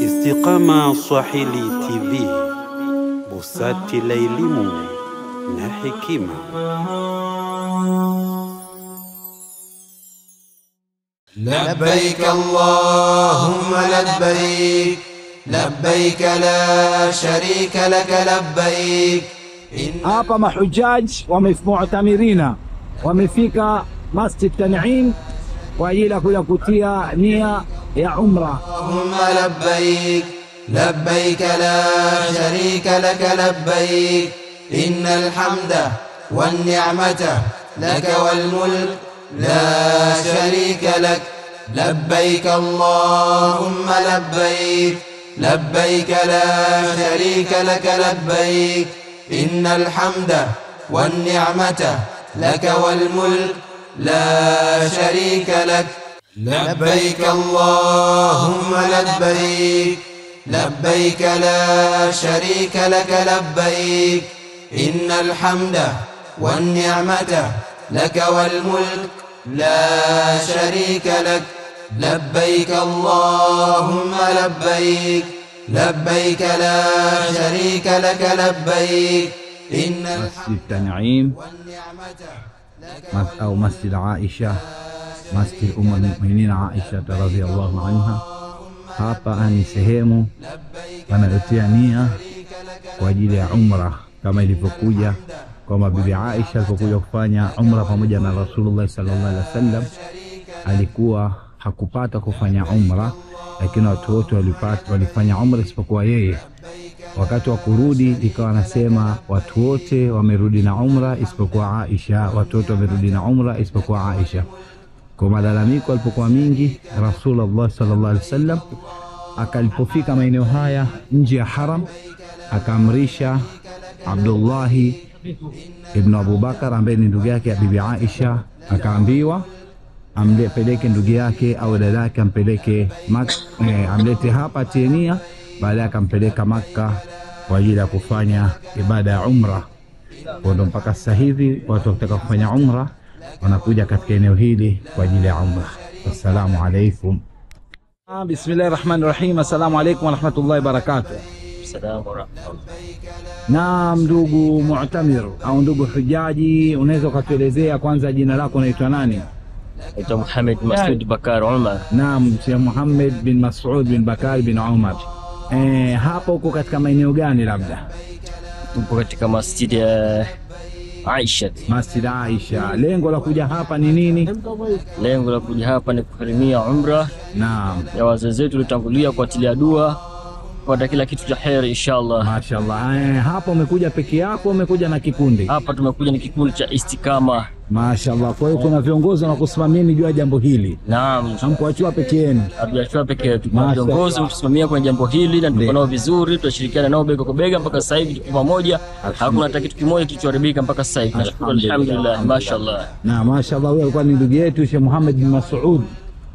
Istiqama Swahili TV, busati la elimu na hekima. لبيك اللهم لبيك لبيك لا شريك لك لبيك. Hapa mahujaji mu'tamirina wamefika Masjid Tan'im kwa ajili ya kuja kutia nia ya umra. Allahumma labbaik labbaik la sharika lak labbaik innal hamda wan ni'mata lak wal mulk la sharika lak labbaik Allahumma labbaik labbaik la sharika lak labbaik innal hamda wan ni'mata lak wal mulk لا شريك لك لبيك اللهم لبيك لبيك لا شريك لك لبيك إن الحمد والنعمة لك والملك لا شريك لك لبيك اللهم لبيك لبيك لا شريك لك لبيك إن الحمد والنعمة أو مسجد عائشة مسجد المؤمنين عائشة رضي الله عنها. Hapa ni sehemu wanayotia nia kwa ajili ya umra, kama ilivyokuja kwa bibi Aisha alipokuja kufanya umra pamoja na Rasulullah sallallahu alaihi wasallam. Alikuwa hakupata kufanya umra, lakini watu wote walifanya umra isipokuwa yeye. Wakati wa kurudi ikawa anasema watu wote wamerudi na umra isipokuwa Aisha, watu wote wamerudi na umra isipokuwa Aisha. Kwa malalamiko alipokuwa mingi, Rasulullah sallallahu alaihi wasallam akalipofika maeneo haya nje ya haram, akaamrisha Abdullah ibn Abu Bakar ambaye ni ndugu yake ya bibi Aisha, akaambiwa ampeleke ndugu yake au dada yake, ampeleke amlete hapa tienia, baadaye akampeleka Makka kwa ajili ya kufanya ibada ya umra. Kwa ndo mpaka sasa hivi watu wakitaka kufanya umra wanakuja katika eneo hili kwa ajili ya umra. Assalamu alaikum. Bismillahirrahmanirrahim. Assalamu alaikum wa rahmatullahi wa barakatuh. Assalamu wa rahmatullahi. Na ndugu mu'tamir au ndugu hujaji, unaweza ukatuelezea kwanza jina lako, unaitwa nani? Naitwa Muhammad Mas'ud Bakar Umar. Naam, Sheikh Muhammad bin Mas'ud bin Bakar bin Umar. Hapo uko katika maeneo gani? Labda uko katika Masjid Aisha. Masjid Aisha. Lengo la kuja hapa ni nini? Lengo la kuja hapa ni kuharimia umra. Naam. Ya wazazi wetu walitangulia kuatilia dua kwa kila kitu cha khair inshallah. Mashaallah. Hapo umekuja peke yako, umekuja na kikundi? Hapa tumekuja ni kikundi cha Istiqama. Mashaallah. Kwa hiyo kuna viongozi na kusimamia juu ya jambo hili? Naam. Hamkuachwa peke yenu? Hatuachwa peke yetu. Viongozi mtusimamia kwenye jambo hili na tuko nao vizuri, tunashirikiana nao bega kwa bega mpaka sasa hivi tuko pamoja. Hakuna hata kitu kimoja kilichoharibika mpaka sasa hivi. Nashukuru alhamdulillah, mashaallah. Na mashaallah, huyo alikuwa ni ndugu yetu Sheikh Muhammad bin Mas'ud,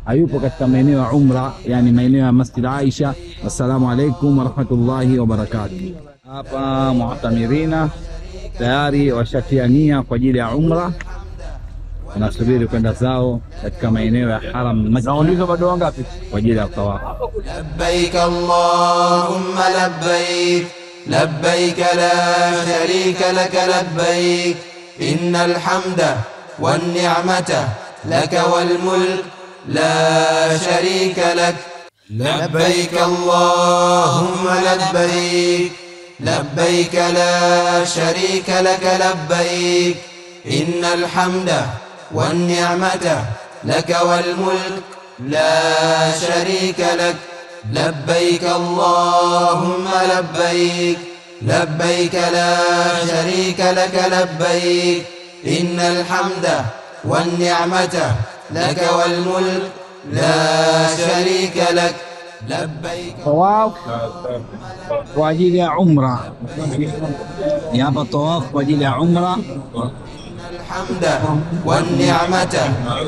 ayupo katika maeneo ya umra, yani maeneo ya Masjid Aisha. Assalamu alaikum wa rahmatullahi wa barakatuh. Hapa mu'tamirina tayari washatia nia kwa ajili ya umra, wanasubiri kwenda zao katika maeneo ya haram. Nauliza bado wangapi kwa ajili ya tawaf? Labbaik Allahumma labbaik labbaik la sharika lak labbaik innal hamda wan ni'mata lak wal mulk لا شريك لك لبيك اللهم لبيك لبيك لا شريك لك لبيك إن الحمد والنعمة لك والملك لا شريك لك لبيك اللهم لبيك لبيك لا شريك لك لبيك إن الحمد والنعمة لك والملك لا شريك لك لبيك. طواف kwa ajili ya umra. Hapa tawaf kwa ajili ya umra. الحمد والنعمة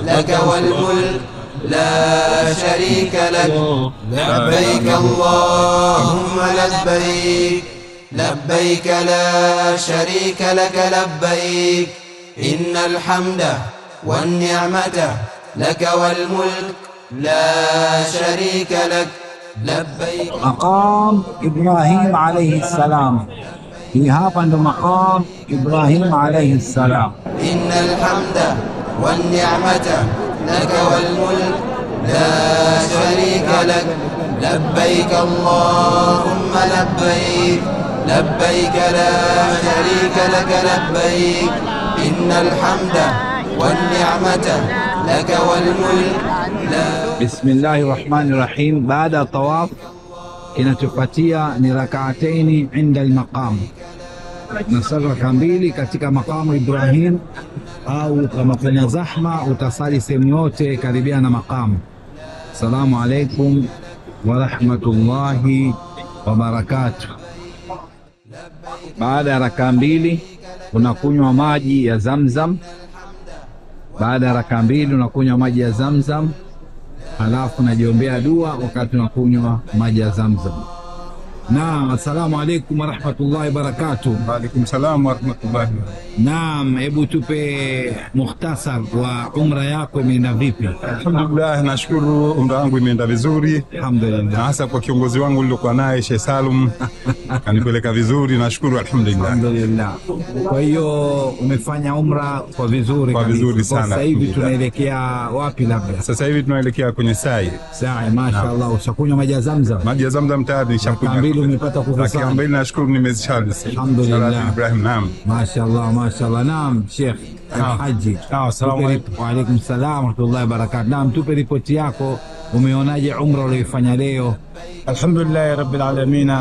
لك والملك لا شريك لك لبيك اللهم لبيك لبيك لا شريك لك لبيك إن الحمد والنعمة لك والملك لا شريك لك لبيك. مقام إبراهيم عليه السلام. في هذا مقام إبراهيم عليه السلام. إن الحمد والنعمة لك والملك لا شريك لك لبيك اللهم لبيك لبيك لا شريك لك لبيك إن الحمد والنعمة لك والملك لا. بسم الله الرحمن الرحيم. بعد الطواف kinachofuatia ni rak'ataini inda al-maqam. Nasali raka mbili katika maqamu Ibrahim, au kama kuna zahma utasali sehemu yote karibia na maqamu. Assalamu alaikum wa rahmatullahi wa barakatuh. Baada ya raka mbili unakunywa maji ya Zamzam. Baada ya raka mbili unakunywa maji ya Zamzam, halafu najiombea dua wakati unakunywa maji ya Zamzam. Naam, assalamu alaikum wa rahmatullahi wa barakatuh. Wa alaikum salam wa rahmatullahi. Naam, hebu tupe mukhtasar wa umra yako imeenda vipi? Alhamdulillah, nashukuru umra wangu imeenda vizuri. Alhamdulillah. Na hasa kwa kiongozi wangu nilikuwa naye Sheikh Salum kanipeleka vizuri, nashukuru alhamdulillah. Alhamdulillah. Kwa hiyo umefanya umra kwa vizuri kwa kabisa. Vizuri sana. Sasa hivi tunaelekea wapi labda? Sasa hivi tunaelekea kwenye Sai. Sai, mashaallah. Ushakunywa maji ya Zamzam? Maji ya Zamzam tayari nishakunywa. Umepata kufanya. Raka mbili nashukuru nimezishali. Alhamdulillah. Ibrahim, naam. Mashaallah, mashaallah. Naam, Sheikh Haji. Assalamu alaykum. Wa alaykum salam wa rahmatullahi wa barakatuh. Naam, tupe ripoti yako. Umeonaje umra uliyofanya leo? Alhamdulillah rabbil alamin.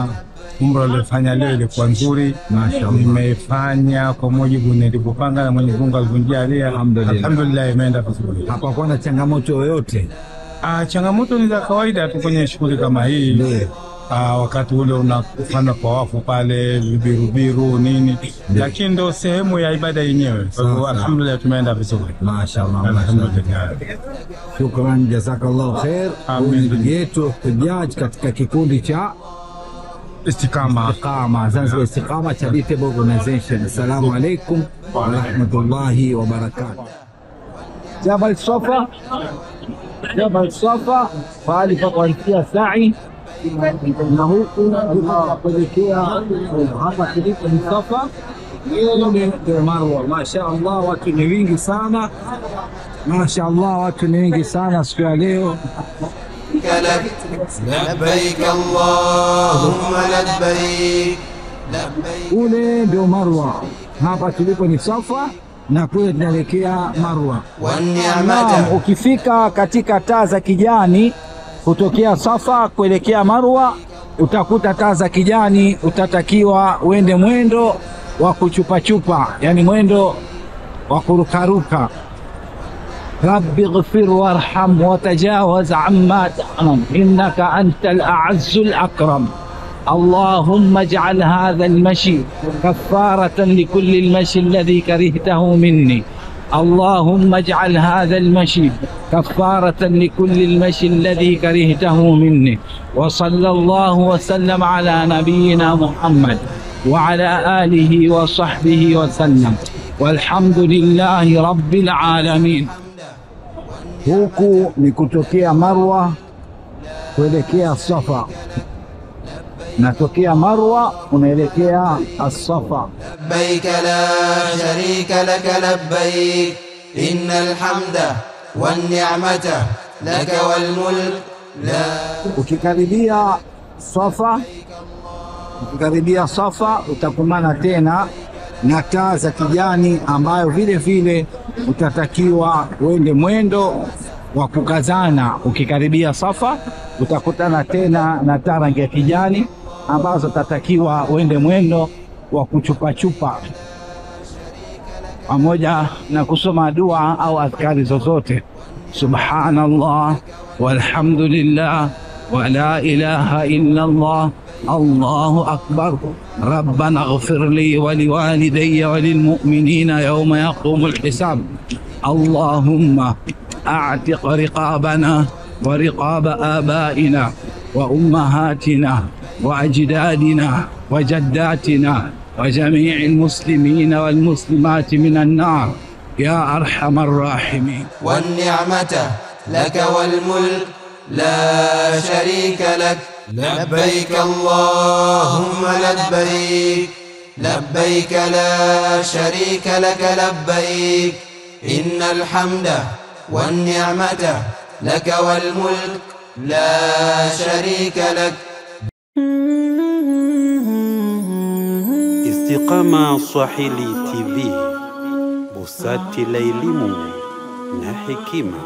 Umra uliyofanya leo ilikuwa nzuri. Mashaallah. Nimefanya kwa mujibu nilivyopanga na Mwenyezi Mungu alivyojalia. Alhamdulillah imeenda vizuri. Hapakuwa na changamoto yoyote? Changamoto ni za kawaida tu kwenye shughuli kama hii. Ndio. Wakati ule unafanya tawafu pale biru nini, lakini ndio sehemu ya ibada yenyewe. Kwa hivyo alhamdulillah tumeenda vizuri. Mashaallah, alhamdulillah. Shukran, jazakallahu khair. Ndugu yetu Hujjaj katika kikundi cha Istiqama, Zanzibar Istiqama Charitable Organization. Assalamu alaikum wa rahmatullahi wa barakatuh. Jabal Safa pahali pa kuanzia sa'i na huku kuelekea hapa tulipo ni Safa, ile ndio Marwa. Mashaallah, watu ni wengi sana. Mashaallah, watu ni wengi sana siku ya leo. لبيك اللهم لبيك لبيك. Ule ndio Marwa, hapa tulipo ni Safa na kule tunaelekea Marwa. والنعمة. Ukifika katika taa za kijani kutokea Safa kuelekea Marwa, utakuta taa za kijani, utatakiwa uende mwendo wa kuchupa, yani mwendo wa kurukaruka. Rabbi ighfir warham watajawaz amma ta'lam innaka antal a'azzul akram. اللهم اجعل هذا المشي كفارة لكل المشي الذي كرهته مني. اللهم اجعل هذا المشي كفارة لكل المشي الذي كرهته مني. وصلى الله وسلم على نبينا محمد وعلى آله وصحبه وسلم والحمد لله رب العالمين. Huku ni kutokea Marwa kuelekea Safa, natokea Marwa unaelekea As-Safa. لبيك لا شريك لك لبيك إن الحمد والنعمة لك والملك لا. Ukikaribia Safa utakumbana tena na taa za kijani ambayo vile vile utatakiwa uende mwendo wa kukazana. Ukikaribia Safa utakutana tena na taa rangi ya kijani ambazo utatakiwa uende mwendo wa kuchupa pamoja na kusoma dua au adhkari zozote. Subhanallah walhamdulillah wa la ilaha illa Allah. Allahu akbar. Rabbana ighfir li wa liwalidayya wa lilmu'minina yawma yaqumul hisab. Allahumma a'tiq riqabana wa riqab abaina wa ummahatina wa ajdadina wa jaddatina wa jami'il muslimina wal muslimati minan nar ya arhamar rahimin. والنعمة لك والملك لا شريك لك. لبيك اللهم لبيك لبيك لا شريك لك لبيك إن الحمد والنعمة لك والملك لا شريك لك. Istiqama Swahili TV, busati la elimu na hekima.